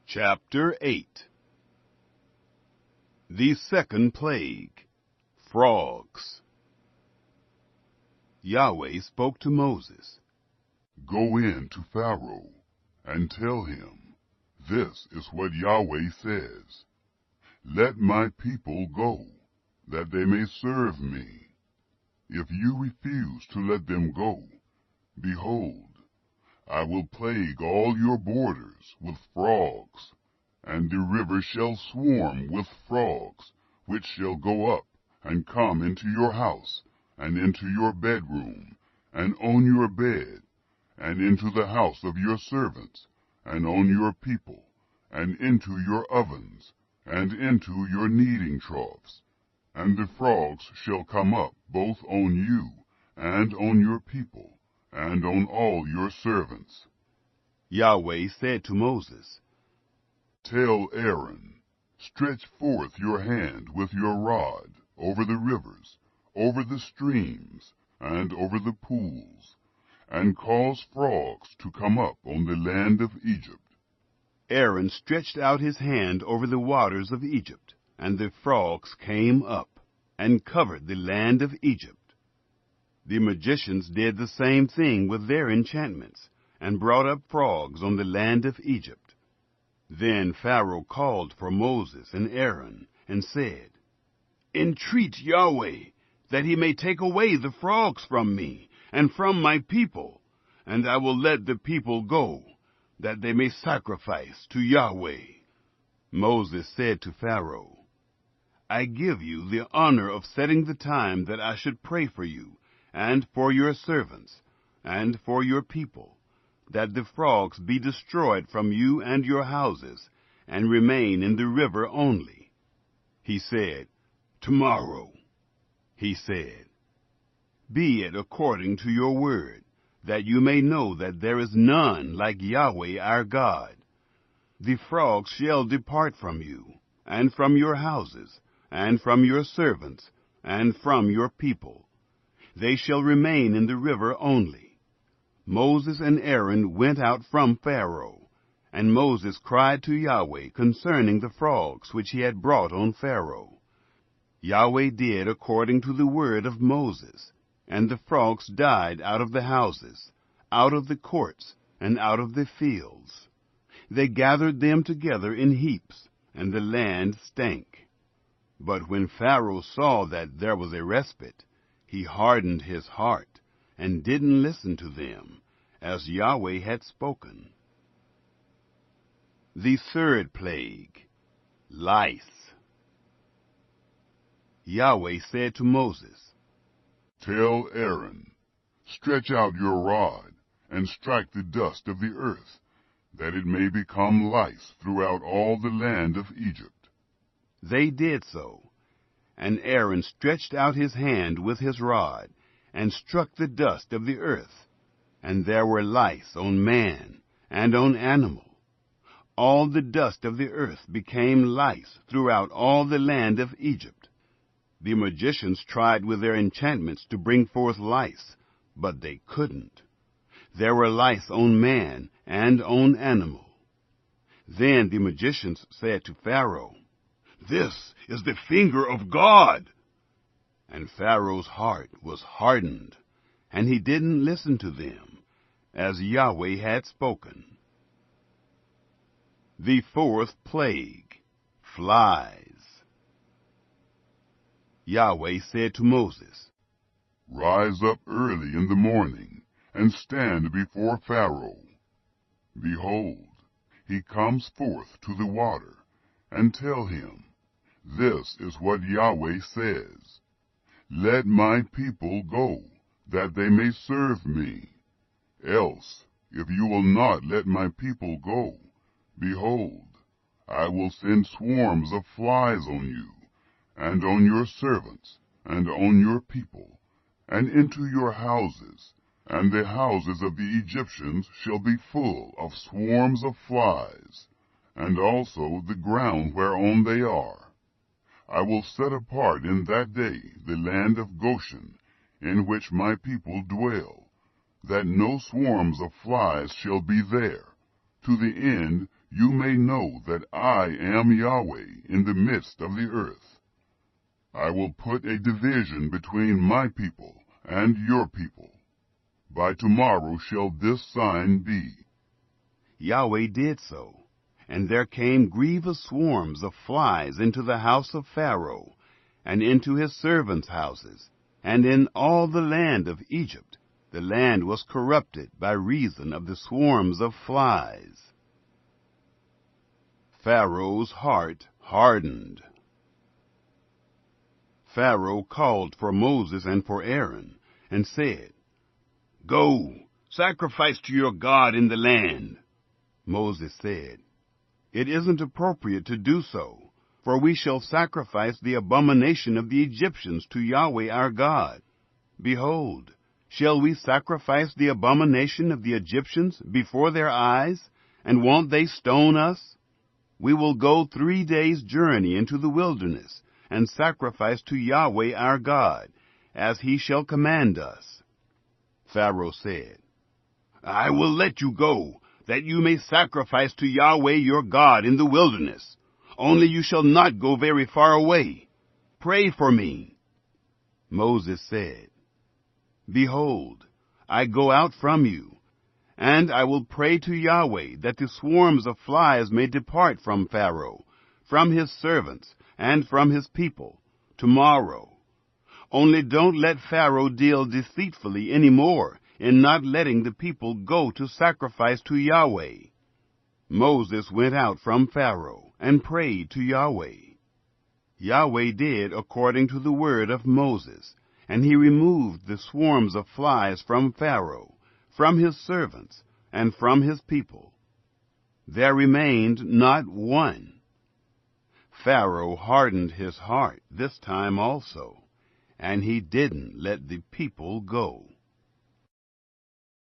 Chapter 8. The second plague, frogs. Yahweh spoke to Moses. Go in to Pharaoh and tell him, this is what Yahweh says. Let my people go, that they may serve me. If you refuse to let them go, behold, I will plague all your borders with frogs, and the river shall swarm with frogs, which shall go up and come into your house, and into your bedroom, and on your bed, and into the house of your servants, and on your people, and into your ovens, and into your kneading troughs. And the frogs shall come up both on you, and on your people, and on all your servants. Yahweh said to Moses, Tell Aaron, stretch forth your hand with your rod over the rivers, over the streams, and over the pools, and cause frogs to come up on the land of Egypt. Aaron stretched out his hand over the waters of Egypt, and the frogs came up, and covered the land of Egypt. The magicians did the same thing with their enchantments, and brought up frogs on the land of Egypt. Then Pharaoh called for Moses and Aaron, and said, Entreat Yahweh, that he may take away the frogs from me, and from my people, and I will let the people go, that they may sacrifice to Yahweh. Moses said to Pharaoh, I give you the honor of setting the time that I should pray for you, and for your servants, and for your people, that the frogs be destroyed from you and your houses, and remain in the river only. He said, Tomorrow. He said, Be it according to your word, that you may know that there is none like Yahweh our God. The frogs shall depart from you, and from your houses, and from your servants, and from your people. They shall remain in the river only. Moses and Aaron went out from Pharaoh, and Moses cried to Yahweh concerning the frogs which he had brought on Pharaoh. Yahweh did according to the word of Moses, and the frogs died out of the houses, out of the courts, and out of the fields. They gathered them together in heaps, and the land stank. But when Pharaoh saw that there was a respite, he hardened his heart, and didn't listen to them, as Yahweh had spoken. The third plague, lice. Yahweh said to Moses, Tell Aaron, stretch out your rod, and strike the dust of the earth, that it may become lice throughout all the land of Egypt. They did so. And Aaron stretched out his hand with his rod, and struck the dust of the earth, and there were lice on man and on animal. All the dust of the earth became lice throughout all the land of Egypt. The magicians tried with their enchantments to bring forth lice, but they couldn't. There were lice on man and on animal. Then the magicians said to Pharaoh, This is the finger of God. And Pharaoh's heart was hardened, and he didn't listen to them, as Yahweh had spoken. The fourth plague, flies. Yahweh said to Moses, Rise up early in the morning, and stand before Pharaoh. Behold, he comes forth to the water, and tell him, This is what Yahweh says, Let my people go, that they may serve me. Else, if you will not let my people go, behold, I will send swarms of flies on you, and on your servants, and on your people, and into your houses, and the houses of the Egyptians shall be full of swarms of flies, and also the ground whereon they are. I will set apart in that day the land of Goshen, in which my people dwell, that no swarms of flies shall be there, to the end you may know that I am Yahweh in the midst of the earth. I will put a division between my people and your people. By tomorrow shall this sign be. Yahweh did so, and there came grievous swarms of flies into the house of Pharaoh, and into his servants' houses, and in all the land of Egypt. The land was corrupted by reason of the swarms of flies. Pharaoh's heart hardened. Pharaoh called for Moses and for Aaron, and said, "Go, sacrifice to your God in the land." Moses said, "It isn't appropriate to do so, for we shall sacrifice the abomination of the Egyptians to Yahweh our God. Behold, shall we sacrifice the abomination of the Egyptians before their eyes, and won't they stone us? We will go 3 days' journey into the wilderness, and sacrifice to Yahweh our God, as he shall command us." Pharaoh said, "I will let you go, that you may sacrifice to Yahweh your God in the wilderness. Only you shall not go very far away. Pray for me." Moses said, "Behold, I go out from you, and I will pray to Yahweh that the swarms of flies may depart from Pharaoh, from his servants, and from his people, tomorrow. Only don't let Pharaoh deal deceitfully any more in not letting the people go to sacrifice to Yahweh." Moses went out from Pharaoh and prayed to Yahweh. Yahweh did according to the word of Moses, and he removed the swarms of flies from Pharaoh, from his servants, and from his people. There remained not one. Pharaoh hardened his heart this time also, and he didn't let the people go.